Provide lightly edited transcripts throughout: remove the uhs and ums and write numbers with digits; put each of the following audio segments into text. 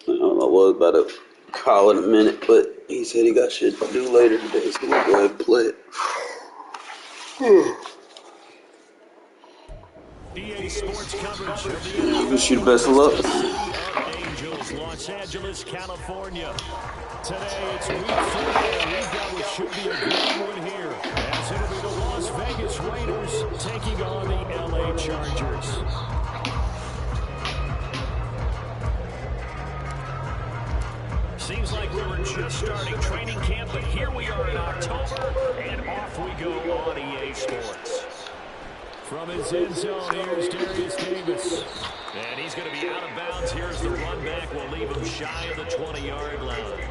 I was about to call in a minute, but he said he got shit to do later today, so we'll go ahead and play it. EA Sports coverage of the NFL. Wish you the best of luck. Angels, Los Angeles, California. Today it's week 4. We've got what should be a great one here, as it'll be the Las Vegas Raiders taking on the LA Chargers. Seems like we were just starting training camp, but here we are in October, and off we go on EA Sports. From his end zone, here's Darius Davis. And he's going to be out of bounds. Here's the run back. We'll leave him shy of the 20-yard line.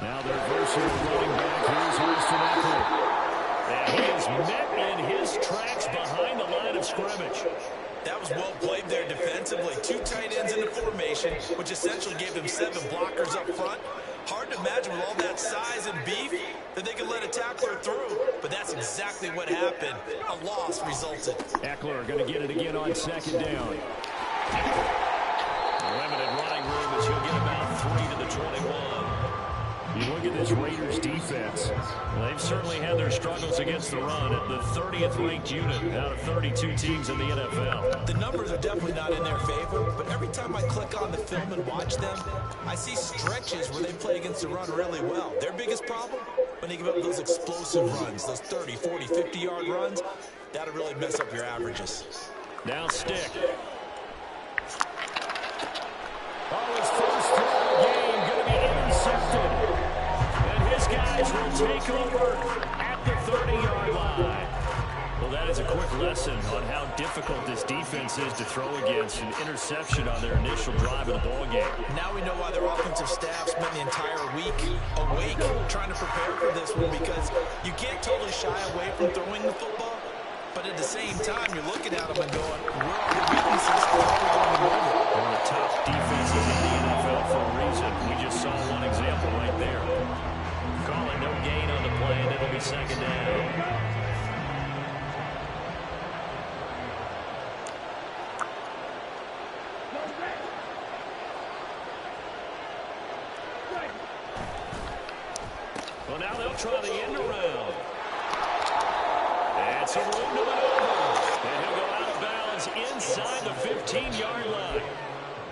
Now their versatile running back, here's Eckler. And he is met in his tracks behind the line of scrimmage. That was well played there defensively. 2 tight ends in the formation, which essentially gave them 7 blockers up front. Hard to imagine with all that size and beef that they could let a tackler through. But that's exactly what happened. A loss resulted. Eckler going to get it again on 2nd down. Limited running room as he'll get about 3 to the 21. You look at this Raiders defense. They've certainly had their struggles against the run at the 30th ranked unit out of 32 teams in the NFL. The numbers are definitely not in their favor, but every time I click on the film and watch them, I see stretches where they play against the run really well. Their biggest problem, when they give up those explosive runs, those 30, 40, 50-yard runs, that'll really mess up your averages. Now stick. Oh, his first throw of the game going to be intercepted. And his guys will take over at the 30-yard line. Well, that is a quick lesson on how difficult this defense is to throw against. An interception on their initial drive of the ballgame. Now we know why their offensive staff spent the entire week awake trying to prepare for this one, because you can't totally shy away from throwing the football. But at the same time, you're looking at them and going, where are the weaknesses? How are we going to move it? One of the top defenses in the NFL for a reason. We just saw one example right there. Calling no gain on the play, and it'll be 2nd down. Well, now they'll try the end around. And some room to maneuver. And he'll go out of bounds inside the 15-yard line.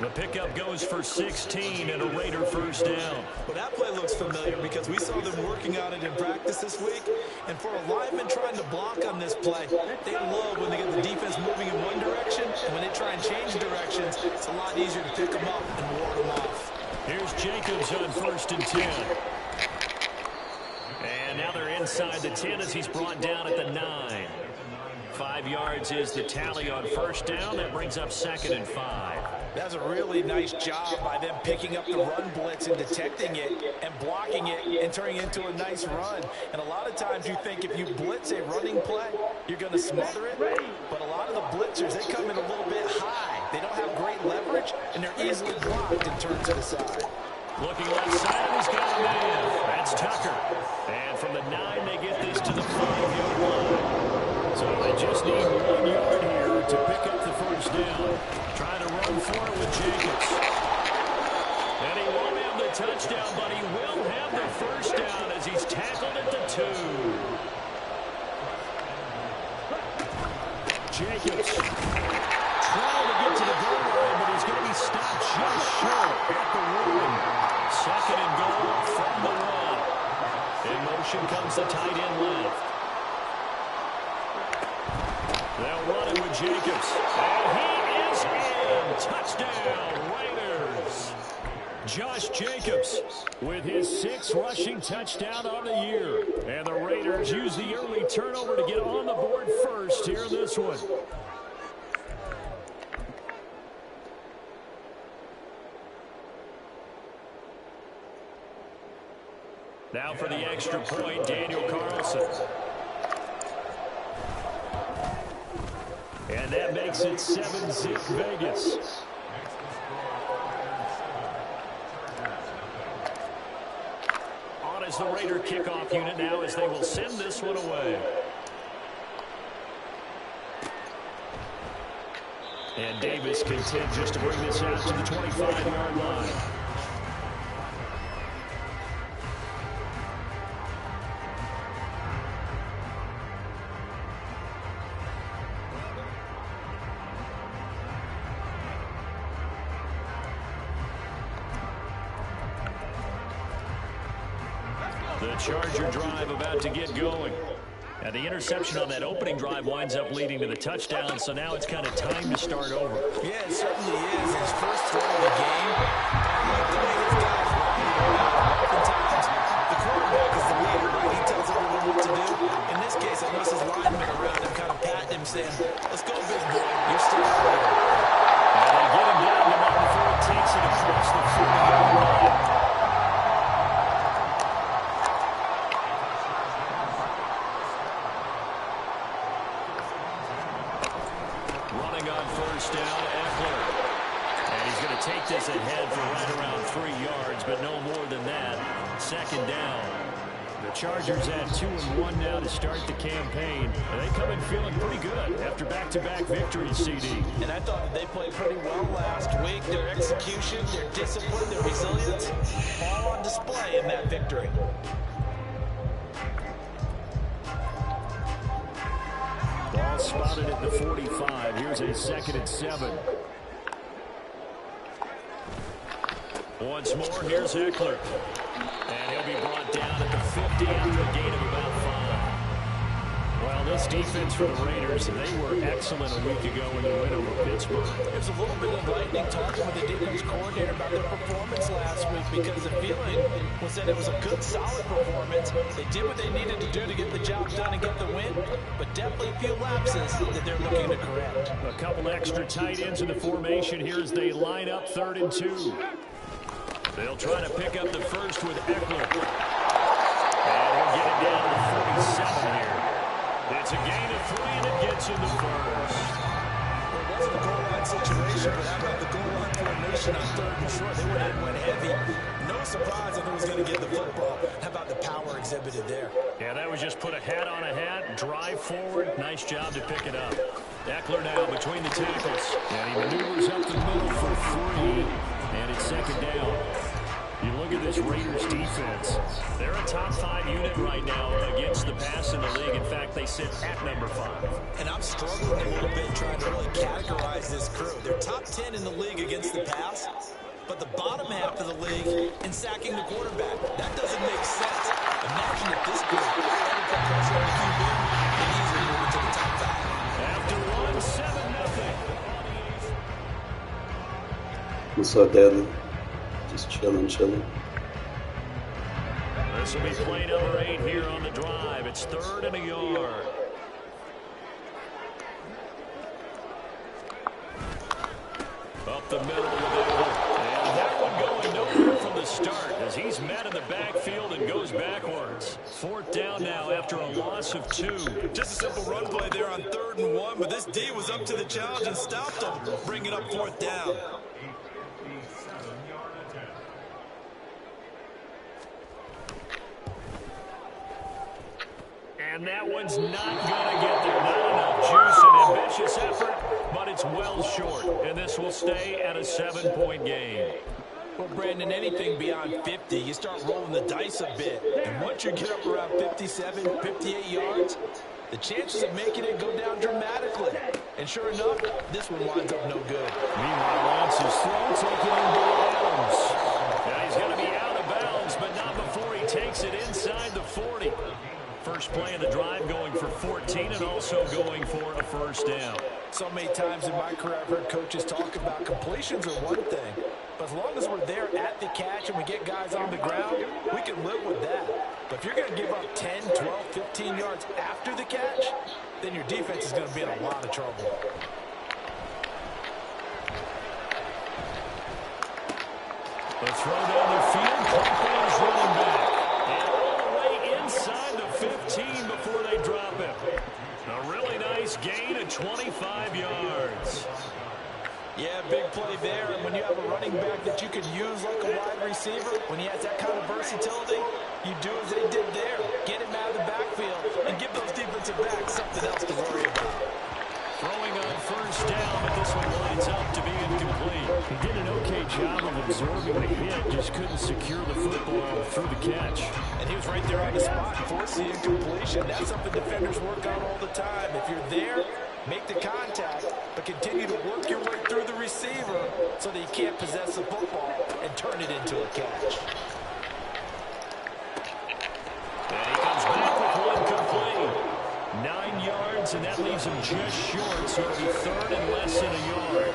The pickup goes for 16 and a Raider first down. Well, that play looks familiar because we saw them working on it in practice this week. And for a lineman trying to block on this play, they love when they get the defense moving in one direction. And when they try and change directions, it's a lot easier to pick them up and ward them off. Here's Jacobs on 1st and 10. And now they're inside the 10 as he's brought down at the 9. 5 yards is the tally on first down. That brings up 2nd and 5. That's a really nice job by them picking up the run blitz and detecting it and blocking it and turning it into a nice run. And a lot of times you think if you blitz a running play, you're going to smother it. But a lot of the blitzers, they come in a little bit high. They don't have great leverage, and they're easily blocked and turned to the side. Looking left side, he's got a man. That's Tucker. And from the 9, they get this to the 5-yard line. So they just need 1 yard here to pick up the first down. Trying to run for it with Jacobs. And he won't have the touchdown, but he will have the first down as he's tackled at the 2. Jacobs trying to get to the goal line, but he's going to be stopped just short at the 1. 2nd and goal from the 1. In motion comes the tight end left. They'll run it with Jacobs. And he is goes in. Touchdown, Raiders. Josh Jacobs with his 6th rushing touchdown on the year. And the Raiders use the early turnover to get on the board first here in this one. Now for the extra point, Daniel Carlson. And that makes it 7-zip Vegas. On as the Raider kickoff unit now as they will send this one away. And Davis content just to bring this out to the 25-yard line. The Charger drive about to get going. And the interception on that opening drive winds up leading to the touchdown, so now it's kind of time to start over. Yeah, it certainly is. His first throw of the game. I like the way his guys run. Oftentimes, the quarterback is the leader, right? He tells everyone what to do. In this case, I notice his linemen around him kind of patting him, saying, let's go, big boy. You're still the leader. And they get him down to about before he takes it across the 40-yard line. Take this ahead for right around 3 yards, but no more than that. 2nd down. The Chargers at 2-1 now to start the campaign. And they come in feeling pretty good after back-to-back victories, CD. And I thought that they played pretty well last week. Their execution, their discipline, their resilience, all on display in that victory. Ball spotted at the 45. Here's a 2nd and 7. Once more, here's Eckler. And he'll be brought down at the 50 after a gain of about 5. Well, this defense for the Raiders, they were excellent a week ago in the win over Pittsburgh. There's a little bit of lightning talking with the defense coordinator about their performance last week because the feeling was that it was a good, solid performance. They did what they needed to do to get the job done and get the win, but definitely a few lapses that they're looking to correct. A couple extra tight ends in the formation here as they line up 3rd and 2. They'll try to pick up the first with Eckler. And he'll get it down to the 47 here. It's a gain of 3, and it gets him the first. Well, it wasn't a goal line situation, but how about the goal line formation on 3rd and short? They went heavy. No surprise that he was going to get the football. How about the power exhibited there? Yeah, that was just put a hat on a hat, drive forward. Nice job to pick it up. Eckler now between the tackles. And he maneuvers up the middle for 3. And it's 2nd down. You look at this Raiders defense. They're a top 5 unit right now against the pass in the league. In fact, they sit at number 5. And I'm struggling a little bit trying to really categorize this crew. They're top 10 in the league against the pass, but the bottom half of the league in sacking the quarterback. That doesn't make sense. Imagine if this group ever put pressure on the QB, they easily move into the top 5. After 1, 7-0. What's up, Devin? Just chilling. This will be play number 8 here on the drive. It's 3rd and a yard. Up the middle of the middle. And that one going nowhere from the start as he's met in the backfield and goes backwards. 4th down now after a loss of 2. Just a simple run play there on 3rd and 1, but this D was up to the challenge and stopped them, bringing up 4th down. And that one's not going to get there. Not enough juice and ambitious effort, but it's well short. And this will stay at a 7-point game. Well, Brandon, anything beyond 50, you start rolling the dice a bit. And once you get up around 57, 58 yards, the chances of making it go down dramatically. And sure enough, this one winds up no good. Meanwhile, Lance is thrown, taking in Bill Adams. Now he's going to be out of bounds, but not before he takes it inside the 40. First play of the drive going for 14 and also going for a 1st down. So many times in my career I've heard coaches talk about completions are one thing, but as long as we're there at the catch and we get guys on the ground, we can live with that. But if you're going to give up 10, 12, 15 yards after the catch, then your defense is going to be in a lot of trouble. The throw down the field, Company's running back. And all the way inside the 15 before they drop him. A really nice gain of 25 yards. Yeah, big play there. And when you have a running back that you can use like a wide receiver, when he has that kind of versatility, you do as they did there. Get him out of the backfield and give those defensive backs something else to worry about. Throwing on first down, but this one lines up to be incomplete. He did an okay job of absorbing the hit, just couldn't secure the football through the catch. And he was right there on the spot, forced the incompletion. That's something defenders work on all the time. If you're there, make the contact, but continue to work your way through the receiver so that you can't possess the football and turn it into a catch. And he comes back with one complete. 9 yards, and that leaves him just short, so it'll be third and less than a yard.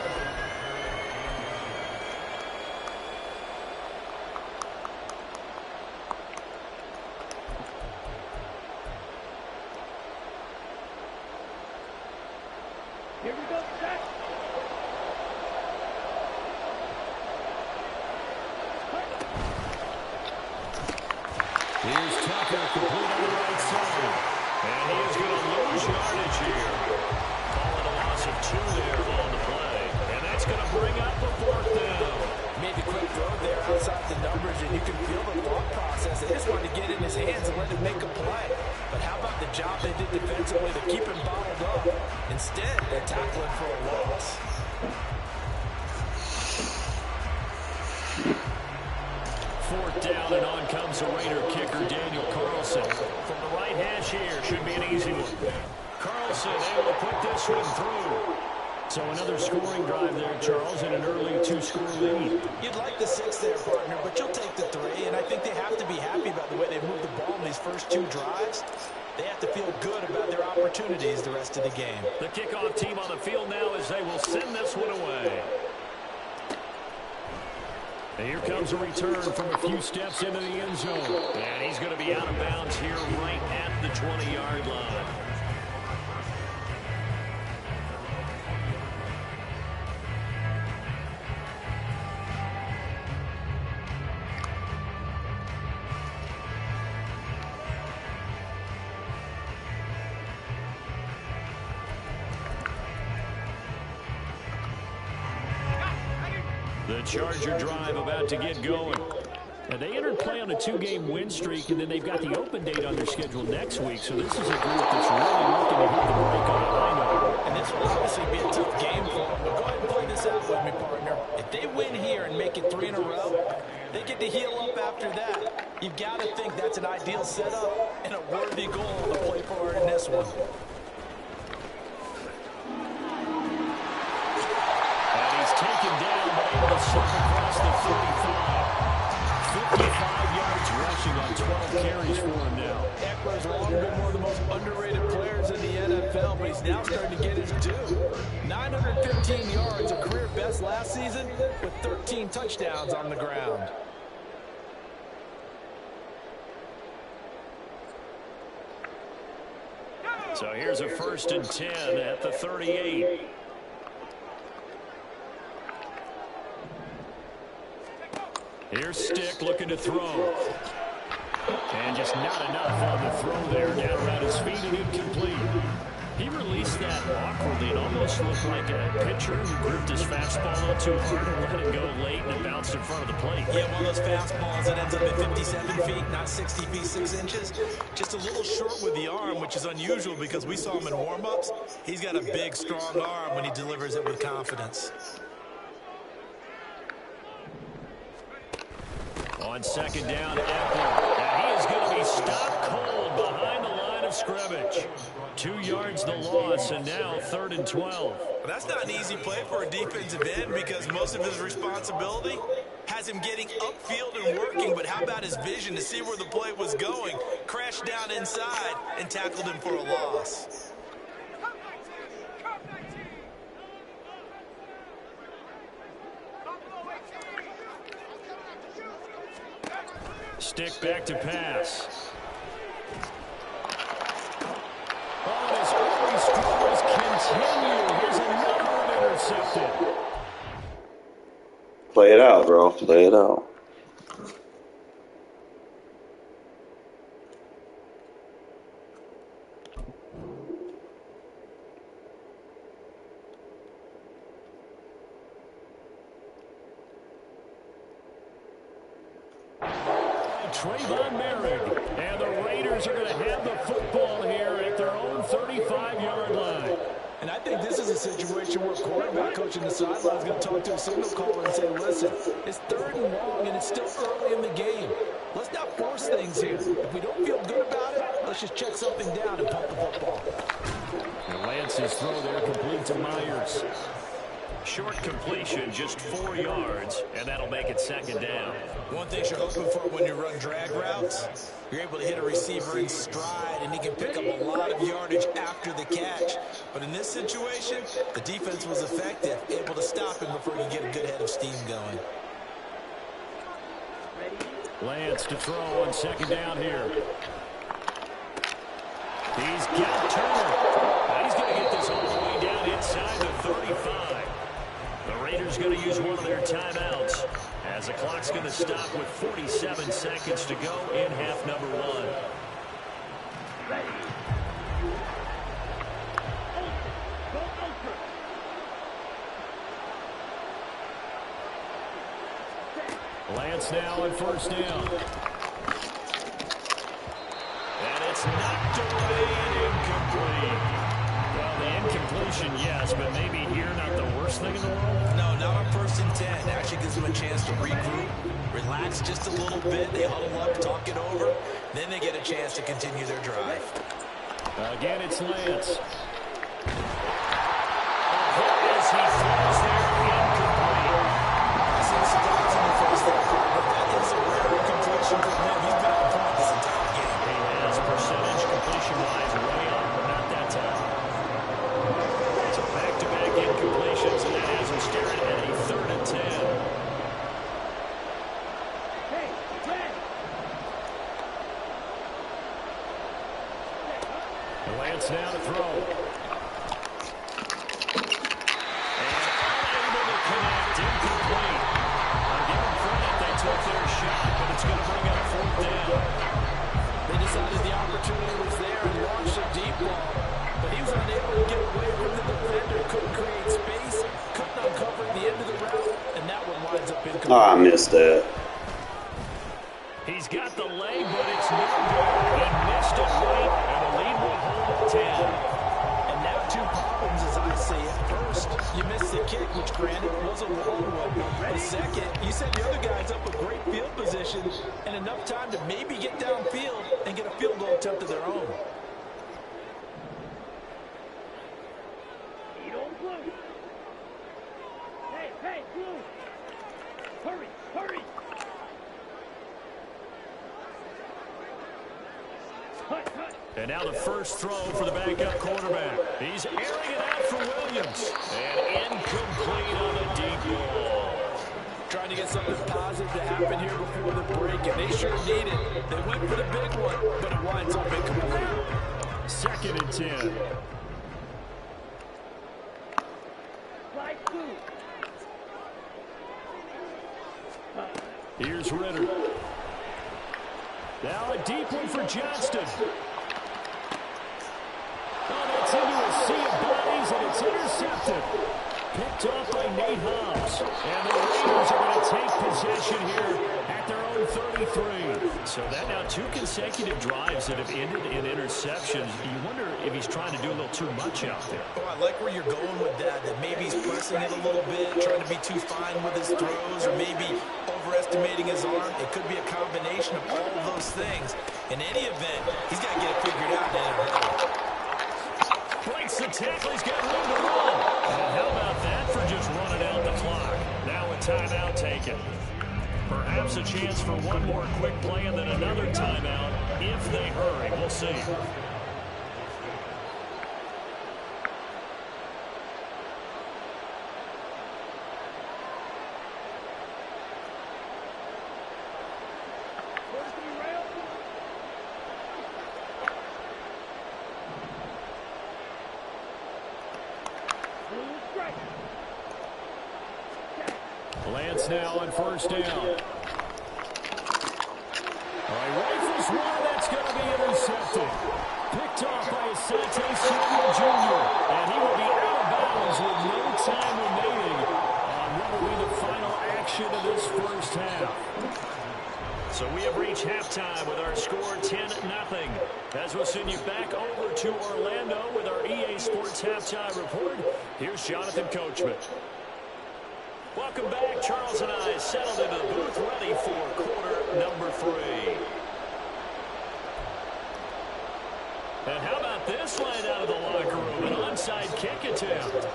Here we go, Jack. Here's Tucker, complete on the right side. And he is going to lose yardage here. Calling a loss of 2 there on the play. And that's going to bring up a fourth down. Made the quick throw there outside the numbers, and you can feel the thought process. They just wanted to get in his hands and let him make a play. But how about the job they did defensively to keep him bottled up? Instead, they tackle him for a loss. Fourth down, and on comes the Raider kicker, Daniel Carlson. From the right hash here, should be an easy one. Carlson able to put this one through. So another scoring drive there, Charles, and an early 2-score lead. You'd like the 6 there, partner, but you'll take the 3, and I think they have to be happy about the way they've moved the ball in these first 2 drives. They have to feel good about their opportunities the rest of the game. The kickoff team on the field now as they will send this one away. And here comes a return from a few steps into the end zone. And he's going to be out of bounds here right at the 20-yard line. The Charger drive about to get going. And they entered play on a 2-game win streak, and then they've got the open date on their schedule next week. So this is a group that's really looking to hit the break on a high note. And this will obviously be a tough game for them. But go ahead and play this out with me, partner. If they win here and make it 3 in a row, they get to heal up after that. You've got to think that's an ideal setup and a worthy goal to play for in this one. And he's taken down, but able to slip across the 35. 55 yards rushing on 12 carries for him now. Eckler's long been one of the most underrated players in the NFL, but he's now starting to get his due. 915 yards, a career best last season, with 13 touchdowns on the ground. So here's a 1st and 10 at the 38. Here's Stick looking to throw. And just not enough on the throw there. Down around his feet and incomplete. He released that awkwardly. It almost looked like a pitcher who gripped his fastball a little too hard and let it go late, and it bounced in front of the plate. Yeah, one of those fastballs that ends up at 57 feet, not 60 feet, 6 inches. Just a little short with the arm, which is unusual because we saw him in warm-ups. He's got a big, strong arm when he delivers it with confidence. On 2nd down, Eckler. And he is going to be stopped cold behind the line of scrimmage. 2 yards the loss, and now 3rd and 12. That's not an easy play for a defensive end because most of his responsibility has him getting upfield and working, but how about his vision to see where the play was going, crashed down inside, and tackled him for a loss. stick back to pass. Oh, his early struggles continue. Here's another one intercepted. Play it out, bro. Play it out. Trayvon Merrick. And the Raiders are going to have the football here at their own 35-yard line. And I think this is a situation where quarterback coach in the sideline is going to talk to a signal caller and say, listen, it's 3rd and long, and it's still early in the game. Let's not force things here. If we don't feel good about it, let's just check something down and pump the football. And Lance's throw there complete to Myers. Short completion, just 4 yards, and that'll make it 2nd down. One thing you're hoping for when you run drag routes, you're able to hit a receiver in stride, and he can pick up a lot of yardage after the catch. But in this situation, the defense was effective, able to stop him before you get a good head of steam going. Lance to throw on 2nd down here. He's got Turner. Now he's going to get this all the way down inside the 35. The Raiders going to use one of their timeouts as the clock's going to stop with 47 seconds to go in half number 1. Lance now on 1st down. And it's knocked away and incomplete. Well, the incompletion, yes, but maybe here not the worst thing in the world? No, not on 1st and 10. Actually gives them a chance to regroup, relax just a little bit. They huddle up, talk it over. Then they get a chance to continue their drive. Again, it's Lance. As he throws there, incomplete. I see the cigars in the face there, but that is a rare incompletion for him. He's been on point this entire game. He has percentage completion-wise way up, but not that time. So back-to-back incompletions, and that has him staring at a 3rd and 10. Hey, Red. Lance now to throw. And unable to connect, incomplete. I'll give them credit, they took their shot, but it's going to bring up 4th down. They decided the opportunity was there and launched a deep ball, but he was unable to get away from the defender, couldn't create space, couldn't uncover the end of the route, and that one winds up incomplete. Oh, I missed that. He's got the leg, but it's no good. He missed it late, and the lead will hold at 10. And now 2 problems as I see it. First, you missed the kick, which granted was a long one. But second, you set the other guys up with great field position and enough time to maybe get downfield and get a field goal attempt of their own. Eat on blue. Hey, blue. Hurry. Cut. And now the first throw for the backup quarterback. He's airing it out for Williams. And incomplete on a deep ball. Trying to get something positive to happen here before the break, and they sure need it. They went for the big one, but it winds up incomplete. 2nd and 10. Slide blue. Here's Ritter. Now a deep one for Johnston. Oh, that's into a sea of bodies, and it's intercepted. Picked off by Nate Hobbs. And the Raiders are going to take possession here at their own 33. So that now 2 consecutive drives that have ended in interceptions. You wonder if he's trying to do a little too much out there. Oh, I like where you're going with that maybe he's pressing it a little bit, trying to be too fine with his throws, or maybe overestimating his arm. It could be a combination of all of those things. In any event, he's got to get it figured out now. Breaks the tackle, he's got room to run. And how about that for just running out the clock? Now a timeout taken. Perhaps a chance for one more quick play and then another timeout if they hurry. We'll see. First Lance now on first down. All right, rifles one, that's going to be intercepted. Picked off by Asante Samuel Jr. And he will be out of bounds with no time remaining on what will be the final action of this first half. So we have reached halftime with our score 10-0. As we'll send you back over to Orlando with our EA Sports Halftime Report, here's Jonathan Coachman. Welcome back. Charles and I settled into the booth ready for quarter number 3. And how about this line out of the locker room? An onside kick attempt.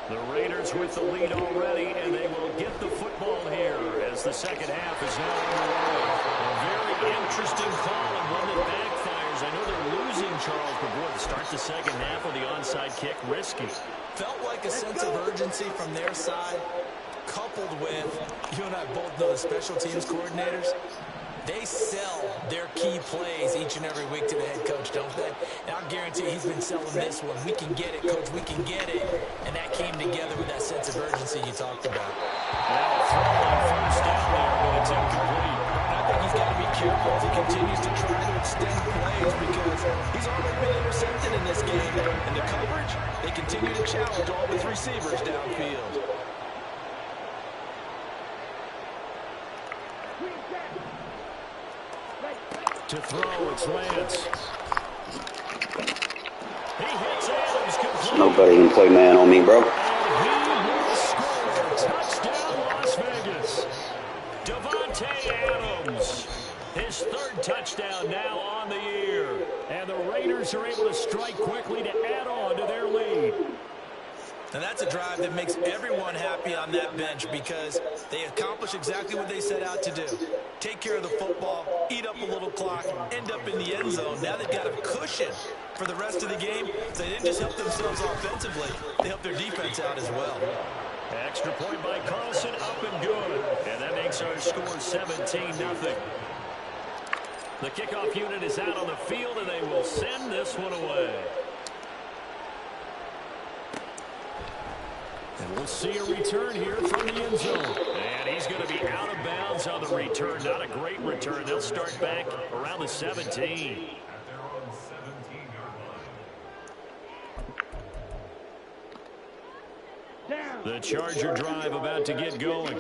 The Raiders with the lead already, and they will get the football here as the second half is now underway. A very interesting call and one that backfires. I know they're losing, Charles, but boy, to start the second half with the onside kick, risky. Felt like a sense of urgency from their side, coupled with, you and I both know the special teams coordinators. They sell their key plays each and every week to the head coach, don't they? And I'll guarantee he's been selling this one. We can get it, coach. We can get it. And that came together with that sense of urgency you talked about. Now a throw on first down there, but it's incomplete. I think he's got to be careful as he continues to try to extend plays because he's already been intercepted in this game. And the coverage, they continue to challenge all his receivers downfield. To throw, it's Lance. He hits Adams completely. Nobody can play man on me, bro. And he will score. Touchdown, Las Vegas. Devontae Adams. His third touchdown now on the year. And the Raiders are able to strike quickly to add on to their lead. And that's a drive that makes everyone happy on that bench because they accomplish exactly what they set out to do. Take care of the football, eat up a little clock, end up in the end zone. Now they've got a cushion for the rest of the game. So they didn't just help themselves offensively, they helped their defense out as well. Extra point by Carlson, up and good. And that makes our score 17-0. The kickoff unit is out on the field, and they will send this one away. And we'll see a return here from the end zone. And he's going to be out of bounds on the return. Not a great return. They'll start back around the 17. The Charger drive about to get going.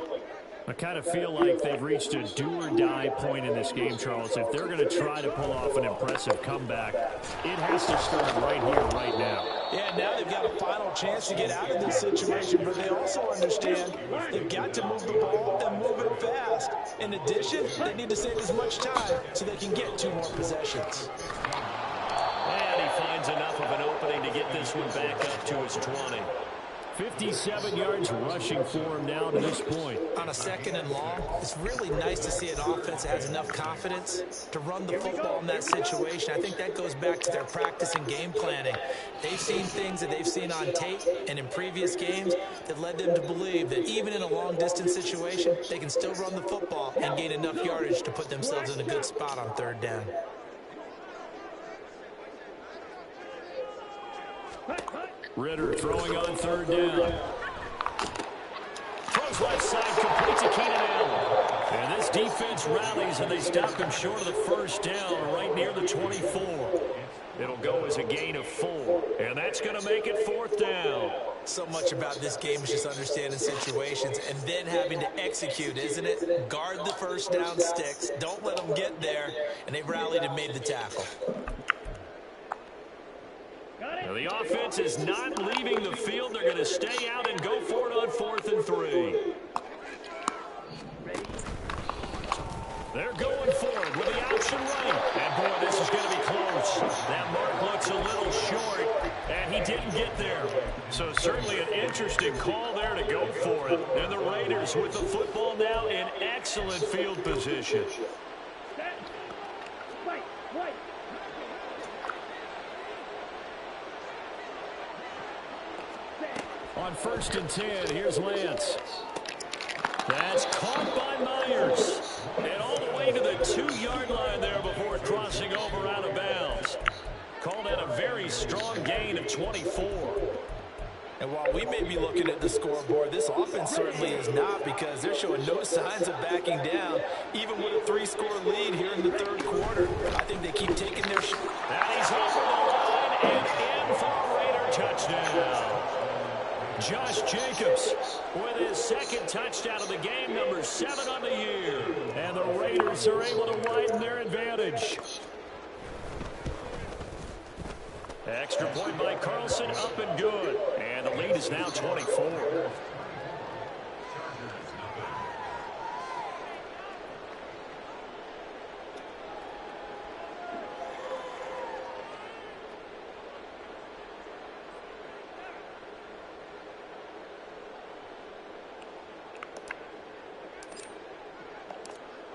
I kind of feel like they've reached a do-or-die point in this game, Charles. If they're going to try to pull off an impressive comeback, it has to start right here, right now. Yeah, now they've got a final chance to get out of this situation, but they also understand they've got to move the ball and move it fast. In addition, they need to save as much time so they can get 2 more possessions. And he finds enough of an opening to get this one back up to his 20. 57 yards rushing for him now to this point. On a 2nd and long, it's really nice to see an offense that has enough confidence to run the football in that situation. I think that goes back to their practice and game planning. They've seen things that they've seen on tape and in previous games that led them to believe that even in a long-distance situation, they can still run the football and gain enough yardage to put themselves in a good spot on 3rd down. Ritter throwing on 3rd down. Throws left side, complete to Keenan Allen. And this defense rallies, and they stop him short of the 1st down, right near the 24. It'll go as a gain of 4, and that's going to make it 4th down. So much about this game is just understanding situations and then having to execute, isn't it? Guard the 1st down sticks. Don't let them get there, and they've rallied and made the tackle. Now the offense is not leaving the field. They're going to stay out and go for it on 4th and 3. They're going for it with the option running. And boy, this is going to be close. That mark looks a little short, and he didn't get there. So certainly an interesting call there to go for it. And the Raiders with the football now in excellent field position. On 1st and 10, here's Lance. That's caught by Myers. And all the way to the 2-yard line there before crossing over out of bounds. Called in a very strong gain of 24. And while we may be looking at the scoreboard, this offense certainly is not, because they're showing no signs of backing down, even with a 3-score lead here in the third quarter. I think they keep taking their shot. And he's over the line and in for a Raider touchdown. Josh Jacobs with his 2nd touchdown of the game, number 7 on the year. And the Raiders are able to widen their advantage. Extra point by Carlson, up and good. And the lead is now 24.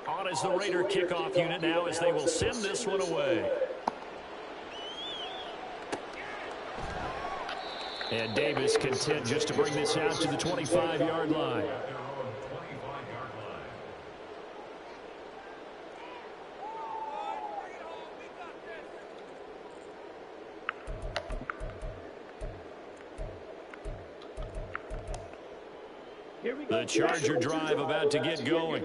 On is the Raider kickoff unit now as they will send this one away. And Davis content just to bring this out to the 25-yard line. The Charger drive about to get going.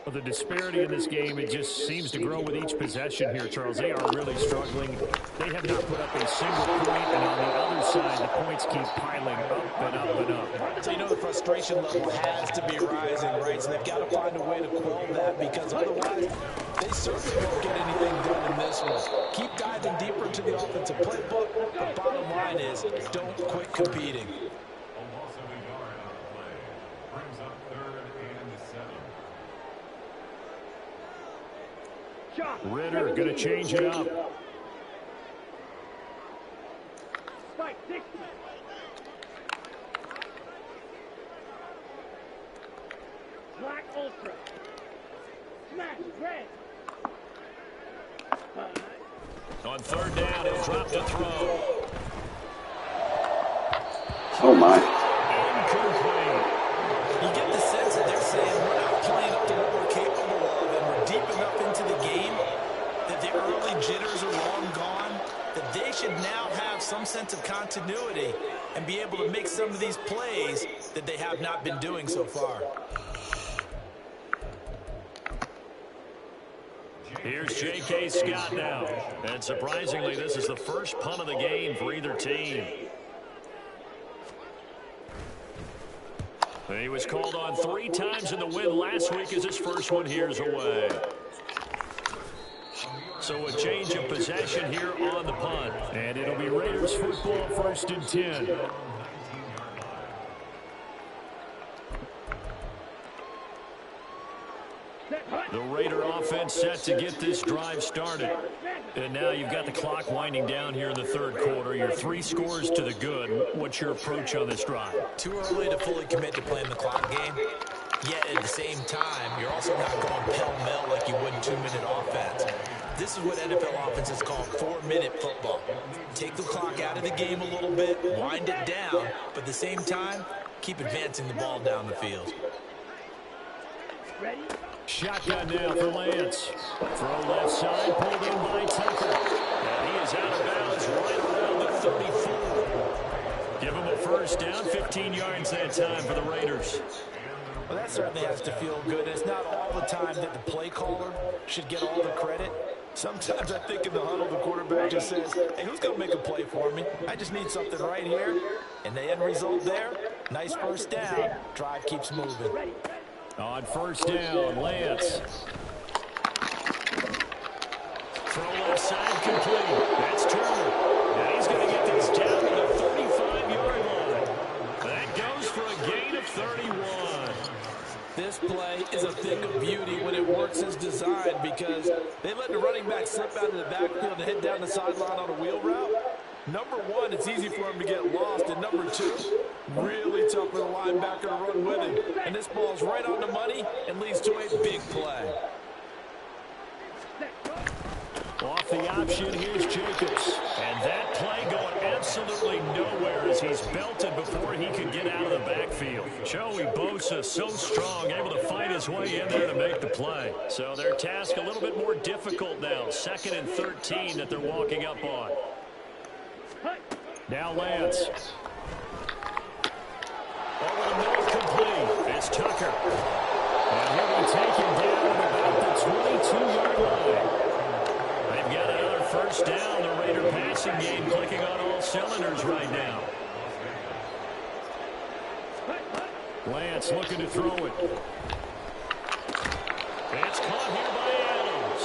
Well, the disparity in this game, it just seems to grow with each possession here, Charles. They are really struggling. They have not put up a single point, and on the other side, the points keep piling up and up and up. So you know the frustration level has to be rising, right? So they've got to find a way to quell that, because otherwise they certainly won't get anything done in this one. Keep diving deeper into the offensive playbook. The bottom line is don't quit competing. Ritter going to change it up. Spike 60. Black Ultra. Smash red. On 3rd down, he'll drop to throw. Oh, my. Incomplete. You get the sense that they're saying we're not playing up to what we're capable of, and we're deep enough into the game that the early jitters are long gone, that they should now have some sense of continuity and be able to make some of these plays that they have not been doing so far. Here's J.K. Scott now. And surprisingly, this is the first punt of the game for either team. He was called on 3 times in the win last week as his first one here's away. So a change of possession here on the punt. And it'll be Raiders football, 1st and 10. The Raider offense set to get this drive started. And now you've got the clock winding down here in the 3rd quarter. You're 3 scores to the good. What's your approach on this drive? Too early to fully commit to playing the clock game. Yet at the same time, you're also not going pell-mell like you would in 2-minute offense. This is what NFL offenses call 4-minute football. Take the clock out of the game a little bit, wind it down, but at the same time, keep advancing the ball down the field. Ready? Shotgun now for Lance. Throw left side, pulled in by Tucker. And he is out of bounds right around the 34. Give him a 1st down, 15 yards that time for the Raiders. Well, that certainly has to feel good. It's not all the time that the play caller should get all the credit. Sometimes I think in the huddle, the quarterback just says, hey, who's going to make a play for me? I just need something right here. And the end result there, nice 1st down. Drive keeps moving. On 1st down, Lance. Throw left side complete. That's Turner. And he's going to get this down to the 35-yard line. That goes for a gain of 31. This play is a thing of beauty when it works as designed, because they let the running back slip out of the backfield and head down the sideline on a wheel route. Number 1, it's easy for him to get lost. And number 2, really tough for the linebacker to run with him. And this ball's right on the money and leads to a big play. Off the option, here's Jacobs. And that play going absolutely nowhere as he's belted before he could get out of the backfield. Joey Bosa, so strong, able to fight his way in there to make the play. So their task a little bit more difficult now. 2nd and 13 that they're walking up on. Now Lance. Over the middle, complete. It's Tucker. And he'll be taken down at about the 22-yard line. They've got another first down. The Raider passing game clicking on all cylinders right now. Lance looking to throw it. It's caught here by Adams.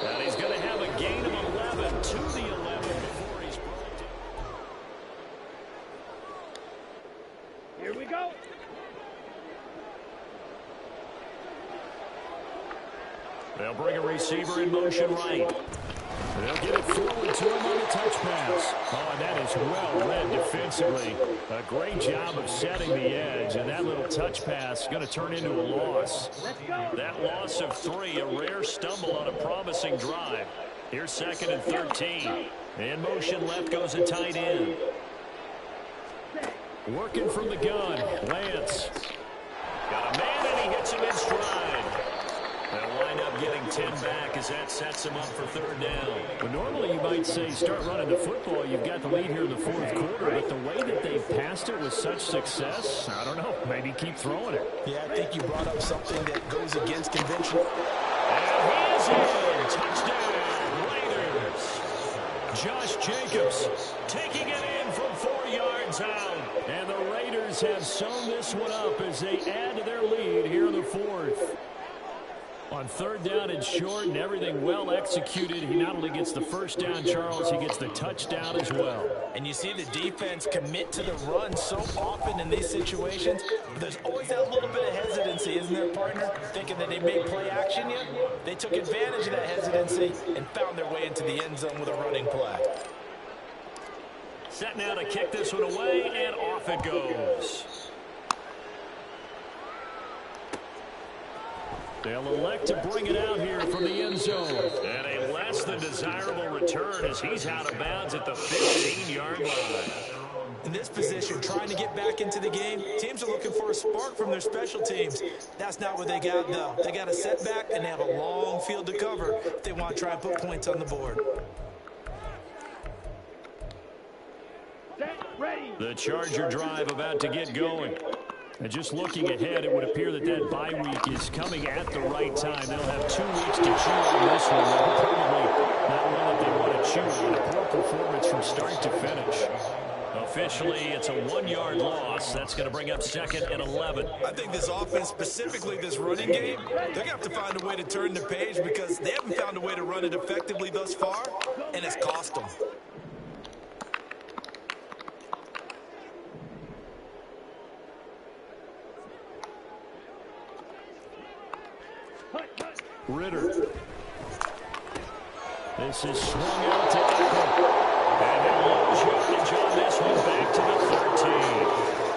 And he's going to have a gain of 11 to the 11 before he's brought down. Here we go. They'll bring a receiver in motion right. They'll get it forward to him on the touch pass. Oh, and that is well read defensively. A great job of setting the edge, and that little touch pass is going to turn into a loss. That loss of 3, a rare stumble on a promising drive. Here's 2nd and 13. In motion left goes a tight end. Working from the gun, Lance. Got a man, and he hits him in stride. They'll wind up getting 10 back as that sets him up for 3rd down. But normally you might say start running the football. You've got the lead here in the 4th quarter. But the way that they passed it with such success, I don't know, maybe keep throwing it. Yeah, I think you brought up something that goes against convention. And he is in. Touchdown, Raiders. Josh Jacobs taking it in from 4 yards out. And the Raiders have sewn this one up as they add to their lead here in the 4th. On 3rd down and short and everything well executed, he not only gets the first down, Charles, he gets the touchdown as well. And you see the defense commit to the run so often in these situations. But there's always that little bit of hesitancy, isn't there, partner? Thinking that they may play action yet. They took advantage of that hesitancy and found their way into the end zone with a running play. Set now to kick this one away, and off it goes. They'll elect to bring it out here from the end zone. And a less than desirable return as he's out of bounds at the 15-yard line. In this position, trying to get back into the game, teams are looking for a spark from their special teams. That's not what they got, though. They got a setback, and they have a long field to cover if they want to try and put points on the board. Ready. The Charger drive about to get going. And just looking ahead, it would appear that that bye week is coming at the right time. They'll have 2 weeks to chew on this one. Probably not one that they want to chew on. A poor performance from start to finish. Officially, it's a 1-yard loss. That's going to bring up 2nd and 11. I think this offense, specifically this running game, they're going to have to find a way to turn the page because they haven't found a way to run it effectively thus far, and it's cost them. Ritter. This is swung out to Eckler. And they'll lose yardage on this one back to the 13.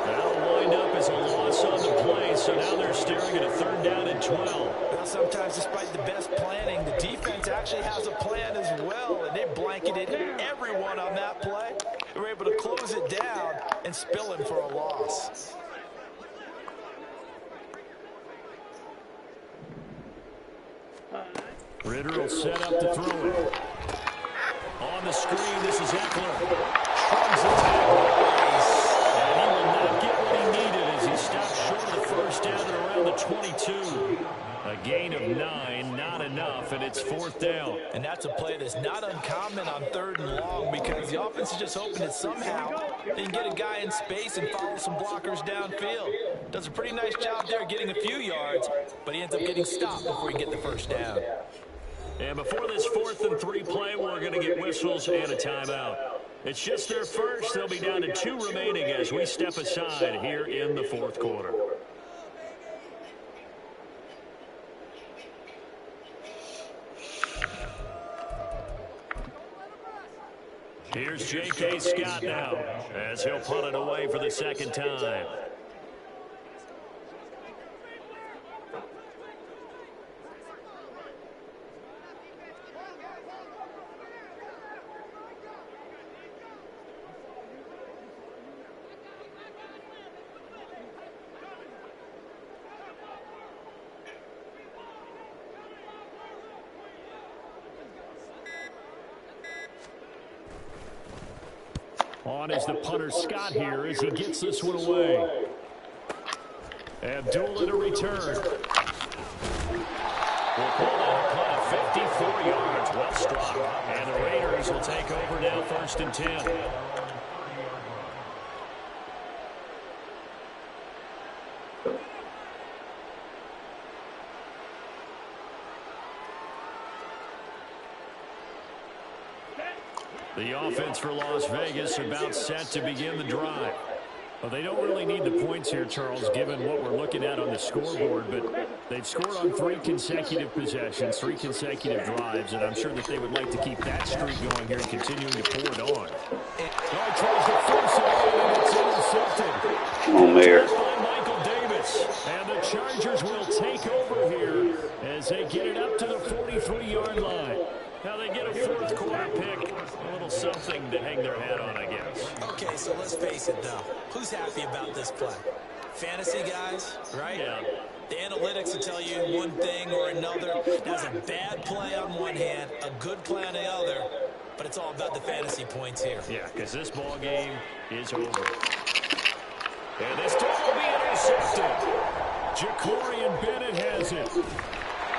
That'll wind up as a loss on the play, so now they're staring at a 3rd down and 12. Well, sometimes despite the best planning, the defense actually has a plan as well, and they blanketed everyone on that play. They were able to close it down and spill it for a loss. Ritter will set up to throw it. On the screen, this is Eckler. Shrugs the tackle. And he will not get what he needed as he stops short of the first down at around the 22. A gain of 9, not enough, and it's 4th down. And that's a play that's not uncommon on 3rd and long because the offense is just hoping that somehow they can get a guy in space and follow some blockers downfield. Does a pretty nice job there getting a few yards, but he ends up getting stopped before he can get the first down. And before this 4th and 3 play, we're going to get whistles and a timeout. It's just their first. They'll be down to 2 remaining as we step aside here in the 4th quarter. Here's J.K. Scott now as he'll punt it away for the 2nd time. on is the punter Scott here as he gets this one away. Abdullah to return. We'll call that a punt of 54 yards. Well struck. And the Raiders will take over now, 1st and 10. The offense for Las Vegas about set to begin the drive. Well, they don't really need the points here, Charles, given what we're looking at on the scoreboard, but they've scored on 3 consecutive possessions, 3 consecutive drives, and I'm sure that they would like to keep that streak going here and continuing to pour it on. Now tries to force it in, and it's intercepted. Come on, Mayor. By Michael Davis, and the Chargers will take over here as they get it up to the 43-yard line. Now they get a 4th quarter pick, a little something to hang their hat on, I guess. Okay, so let's face it, though. Who's happy about this play? Fantasy guys, right? Yeah. The analytics will tell you one thing or another. That's a bad play on one hand, a good play on the other, but it's all about the fantasy points here. Yeah, because this ball game is over. And this time will be intercepted. Jacorian Bennett has it.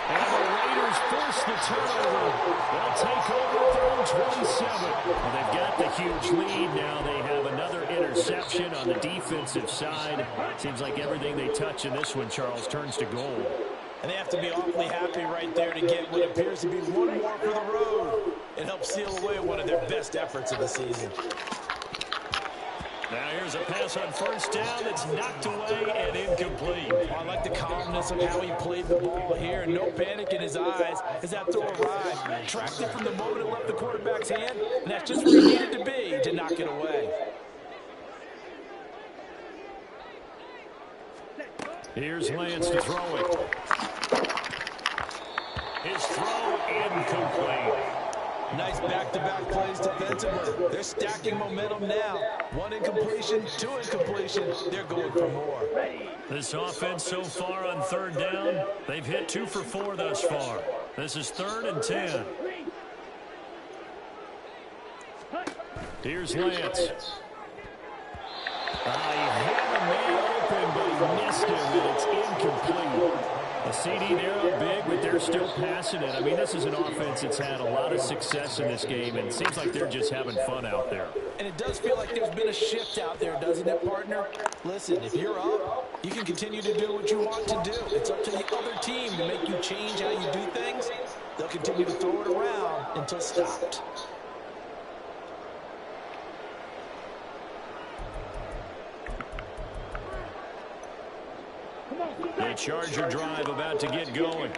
And the Raiders force the turnover. They'll take over 3rd and 27. Well, they've got the huge lead. Now they have another interception on the defensive side. Seems like everything they touch in this one, Charles, turns to gold. And they have to be awfully happy right there to get what appears to be one more for the road. It helps seal away one of their best efforts of the season. Now here's a pass on 1st down that's knocked away and incomplete. Well, I like the calmness of how he played the ball here. No panic in his eyes as that throw arrived. Tracked it from the moment it left the quarterback's hand, and that's just where he needed to be to knock it away. Here's Lance to throw it. His throw incomplete. Nice back-to-back plays defensively. They're stacking momentum now. 1 incompletion, 2 incompletion. They're going for more. This offense so far on 3rd down, they've hit 2 for 4 thus far. This is 3rd and 10. Here's Lance. He had a man open, but he missed him, and it's incomplete. A CD there up big, but they're still passing it. I mean, this is an offense that's had a lot of success in this game, and it seems like they're just having fun out there. And it does feel like there's been a shift out there, doesn't it, partner? Listen, if you're up, you can continue to do what you want to do. It's up to the other team to make you change how you do things. They'll continue to throw it around until stopped. The Charger drive about to get going.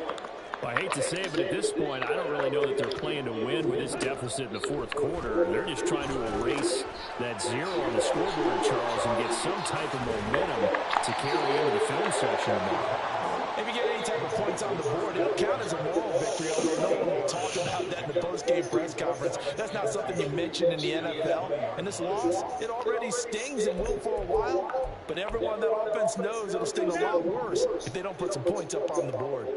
I hate to say it, but at this point, I don't really know that they're playing to win with this deficit in the 4th quarter. They're just trying to erase that 0 on the scoreboard, Charles, and get some type of momentum to carry into the film section tomorrow. If you get any type of points on the board, it'll count as a moral victory, although no one will talk about that in the post-game press conference. That's not something you mention in the NFL. And this loss, it already stings and will for a while, but everyone on that offense knows it'll sting a lot worse if they don't put some points up on the board.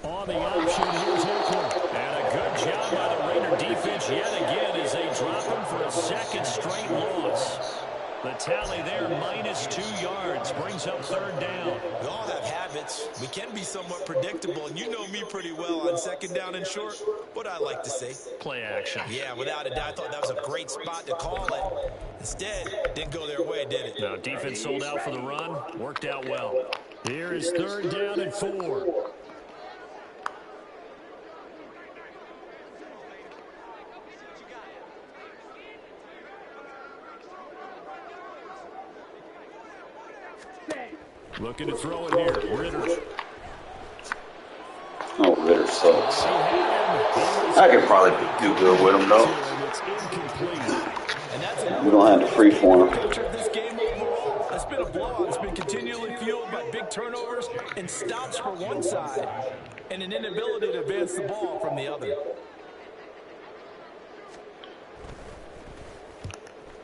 On the option, here's Oakland. And a good job by the Raider defense yet again as they drop him for a 2nd straight loss. The tally there, -2 yards, brings up 3rd down. We all have habits. We can be somewhat predictable, and you know me pretty well on 2nd down and short. What I like to say. Play action. Yeah, without a doubt. I thought that was a great spot to call it. Instead, didn't go their way, did it? Now, defense sold out for the run. Worked out well. Here is 3rd down and 4. Looking to throw it here. Ritter. Oh, Ritter sucks. I could probably do good with him, though. We don't have to free for him. It's been a blowout. It's been continually fueled by big turnovers and stops for one side and an inability to advance the ball from the other.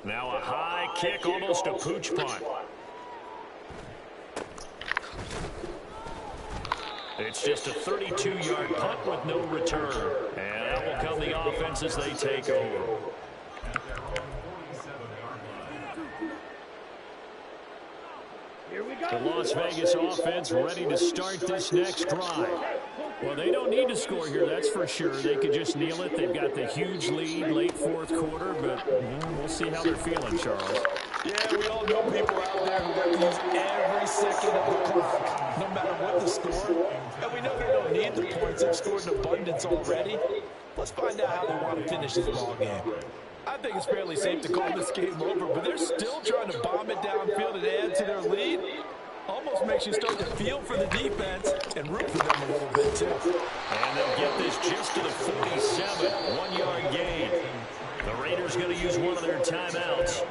Now a high kick, almost a pooch punt. It's just a 32-yard punt with no return. And out will come the offense as they take over. Here we go. The Las Vegas offense ready to start this next drive. Well, they don't need to score here, that's for sure. They could just kneel it. They've got the huge lead late fourth quarter, but we'll see how they're feeling, Charles. Yeah, we all know people out there who like to use every second of the clock, no matter what the score. And we know they don't need the points. They've scored in abundance already. Let's find out how they want to finish this ball game. I think it's fairly safe to call this game over, but they're still trying to bomb it downfield and add to their lead. Almost makes you start to feel for the defense and root for them a little bit, too. And they'll get this just to the 47, 1-yard gain. The Raiders going to use one of their timeouts.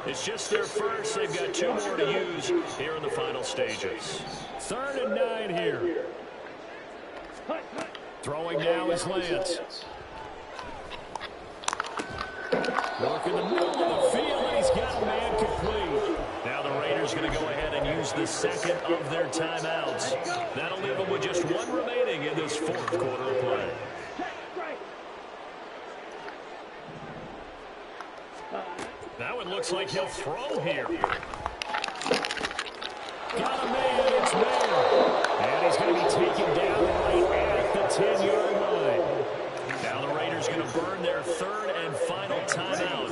It's just their first. They've got 2 more to use here in the final stages. 3rd and 9 here. Throwing now is Lance. Working the middle of the field, and he's got a man complete. Now the Raiders going to go ahead and use the second of their timeouts. That'll leave them with just 1 remaining in this 4th quarter of play. Now it looks like he'll throw here. Got a man, it's Mayer. And he's going to be taken down right at the 10-yard line. Now the Raiders going to burn their 3rd and final timeout.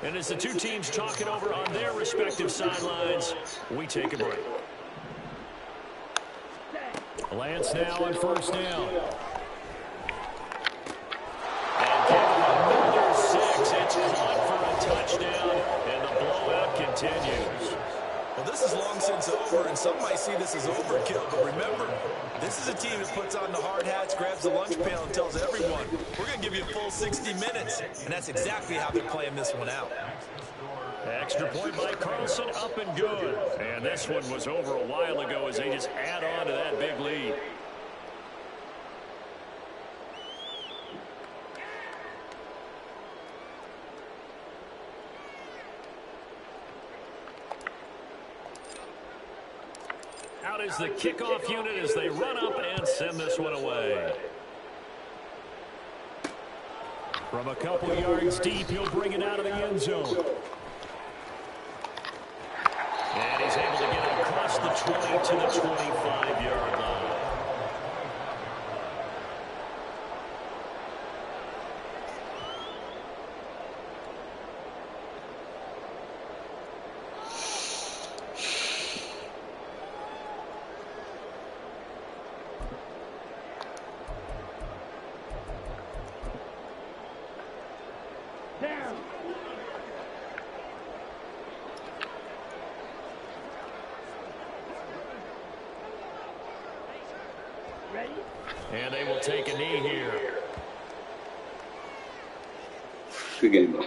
And as the 2 teams talk it over on their respective sidelines, we take a break. Lance now on 1st down. And give him another 6. It's caught for a touchdown, and the blowout continues. Well, this is long since over, and some might see this as overkill, but remember, this is a team that puts on the hard hats, grabs the lunch pail, and tells everyone, we're going to give you a full 60 minutes, and that's exactly how they're playing this one out. Extra point by Carlson, up and good. And this one was over a while ago as they just add on to that big lead. Out is the kickoff unit as they run up and send this one away. From a couple yards deep, he'll bring it out of the end zone. And he's able to get it across the 20 to the 25-yard line. And they will take a knee here. Good game, though.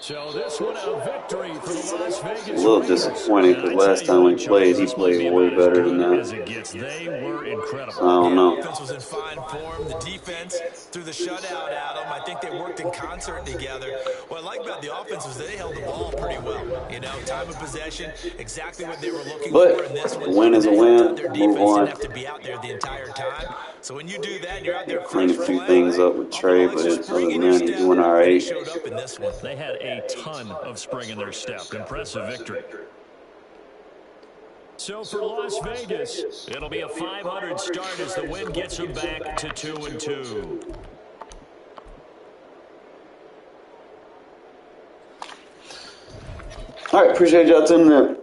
So this one a victory for the Las Vegas A little Raiders. disappointing because last time we played, he played way better than that. They were incredible. I don't know. The offense was in fine form. The defense threw the shutout at them. I think they worked in concert together. What I like about the offense was they held the ball pretty well. You know, time of possession, exactly what they were looking for in this one. A win is a win. Their Move defense on. didn't have to be out there the entire time. So when you do that, and you're out there Clean fresh a few playing, things up with Trey, but other than that, he's doing all they right. showed up in this one. They had a ton of spring in their step. Impressive victory. So for Las Vegas, it'll be a 500 start as the win gets them back to 2-2. All right, appreciate y'all tuning in.